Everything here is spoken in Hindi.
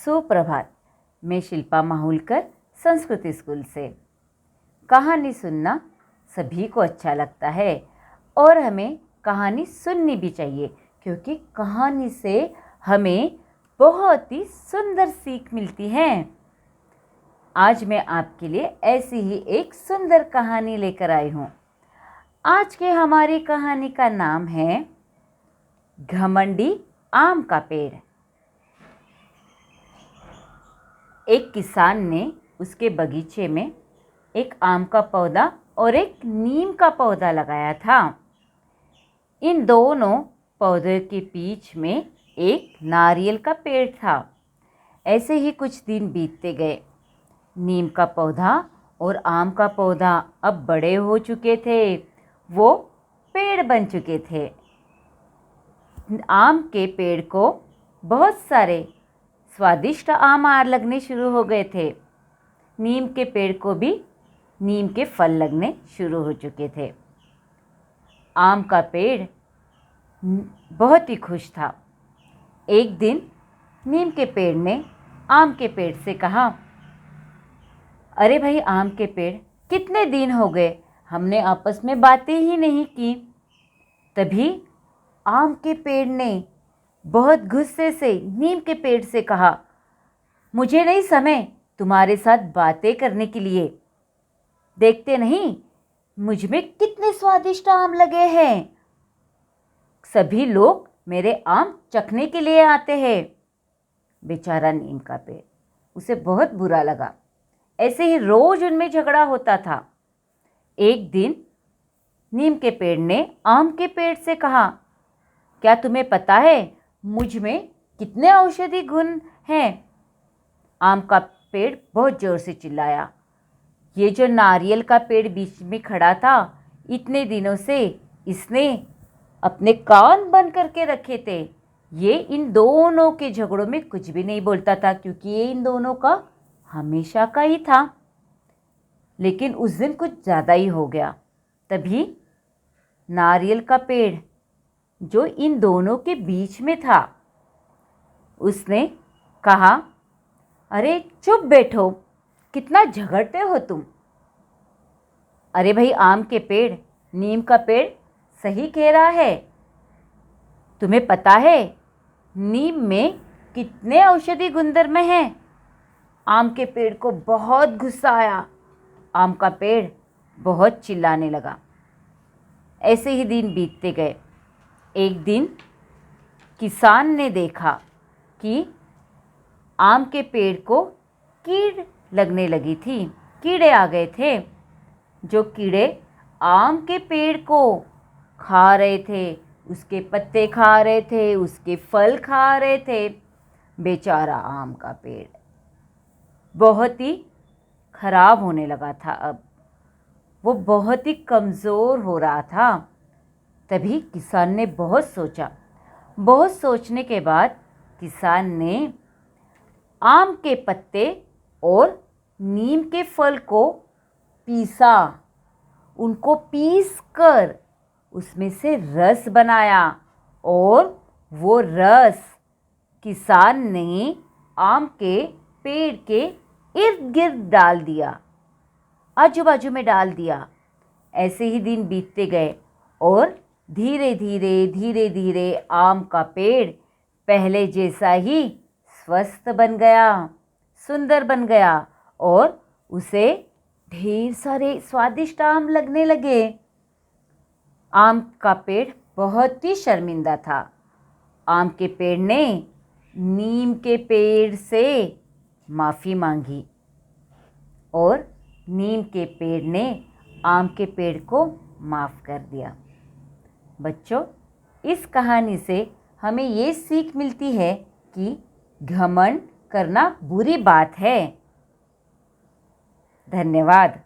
सुप्रभात। मैं शिल्पा माहुलकर संस्कृति स्कूल से। कहानी सुनना सभी को अच्छा लगता है और हमें कहानी सुननी भी चाहिए, क्योंकि कहानी से हमें बहुत ही सुंदर सीख मिलती है। आज मैं आपके लिए ऐसी ही एक सुंदर कहानी लेकर आई हूँ। आज की हमारी कहानी का नाम है घमंडी आम का पेड़। एक किसान ने उसके बगीचे में एक आम का पौधा और एक नीम का पौधा लगाया था। इन दोनों पौधों के बीच में एक नारियल का पेड़ था। ऐसे ही कुछ दिन बीतते गए। नीम का पौधा और आम का पौधा अब बड़े हो चुके थे, वो पेड़ बन चुके थे। आम के पेड़ को बहुत सारे स्वादिष्ट आम लगने शुरू हो गए थे। नीम के पेड़ को भी नीम के फल लगने शुरू हो चुके थे। आम का पेड़ बहुत ही खुश था। एक दिन नीम के पेड़ ने आम के पेड़ से कहा, अरे भाई आम के पेड़, कितने दिन हो गए हमने आपस में बातें ही नहीं की। तभी आम के पेड़ ने बहुत गुस्से से नीम के पेड़ से कहा, मुझे नहीं समय तुम्हारे साथ बातें करने के लिए। देखते नहीं मुझ में कितने स्वादिष्ट आम लगे हैं। सभी लोग मेरे आम चखने के लिए आते हैं। बेचारा नीम का पेड़, उसे बहुत बुरा लगा। ऐसे ही रोज उनमें झगड़ा होता था। एक दिन नीम के पेड़ ने आम के पेड़ से कहा, क्या तुम्हें पता है मुझ में कितने औषधि गुण हैं? आम का पेड़ बहुत जोर से चिल्लाया, ये जो नारियल का पेड़ बीच में खड़ा था, इतने दिनों से इसने अपने कान बंद करके रखे थे। ये इन दोनों के झगड़ों में कुछ भी नहीं बोलता था, क्योंकि ये इन दोनों का हमेशा का ही था। लेकिन उस दिन कुछ ज़्यादा ही हो गया। तभी नारियल का पेड़ जो इन दोनों के बीच में था, उसने कहा, अरे चुप बैठो, कितना झगड़ते हो तुम। अरे भाई आम के पेड़, नीम का पेड़ सही कह रहा है। तुम्हें पता है नीम में कितने औषधि गुणधर्म हैं? आम के पेड़ को बहुत गुस्सा आया। आम का पेड़ बहुत चिल्लाने लगा। ऐसे ही दिन बीतते गए। एक दिन किसान ने देखा कि आम के पेड़ को कीड़ लगने लगी थी। कीड़े आ गए थे। जो कीड़े आम के पेड़ को खा रहे थे, उसके पत्ते खा रहे थे, उसके फल खा रहे थे। बेचारा आम का पेड़ बहुत ही खराब होने लगा था। अब वो बहुत ही कमज़ोर हो रहा था। तभी किसान ने बहुत सोचा। बहुत सोचने के बाद किसान ने आम के पत्ते और नीम के फल को पीसा। उनको पीसकर उसमें से रस बनाया और वो रस किसान ने आम के पेड़ के इर्द गिर्द डाल दिया, आजू बाजू में डाल दिया। ऐसे ही दिन बीतते गए और धीरे धीरे आम का पेड़ पहले जैसा ही स्वस्थ बन गया, सुंदर बन गया और उसे ढेर सारे स्वादिष्ट आम लगने लगे। आम का पेड़ बहुत ही शर्मिंदा था। आम के पेड़ ने नीम के पेड़ से माफ़ी मांगी और नीम के पेड़ ने आम के पेड़ को माफ़ कर दिया। बच्चों, इस कहानी से हमें ये सीख मिलती है कि घमंड करना बुरी बात है। धन्यवाद।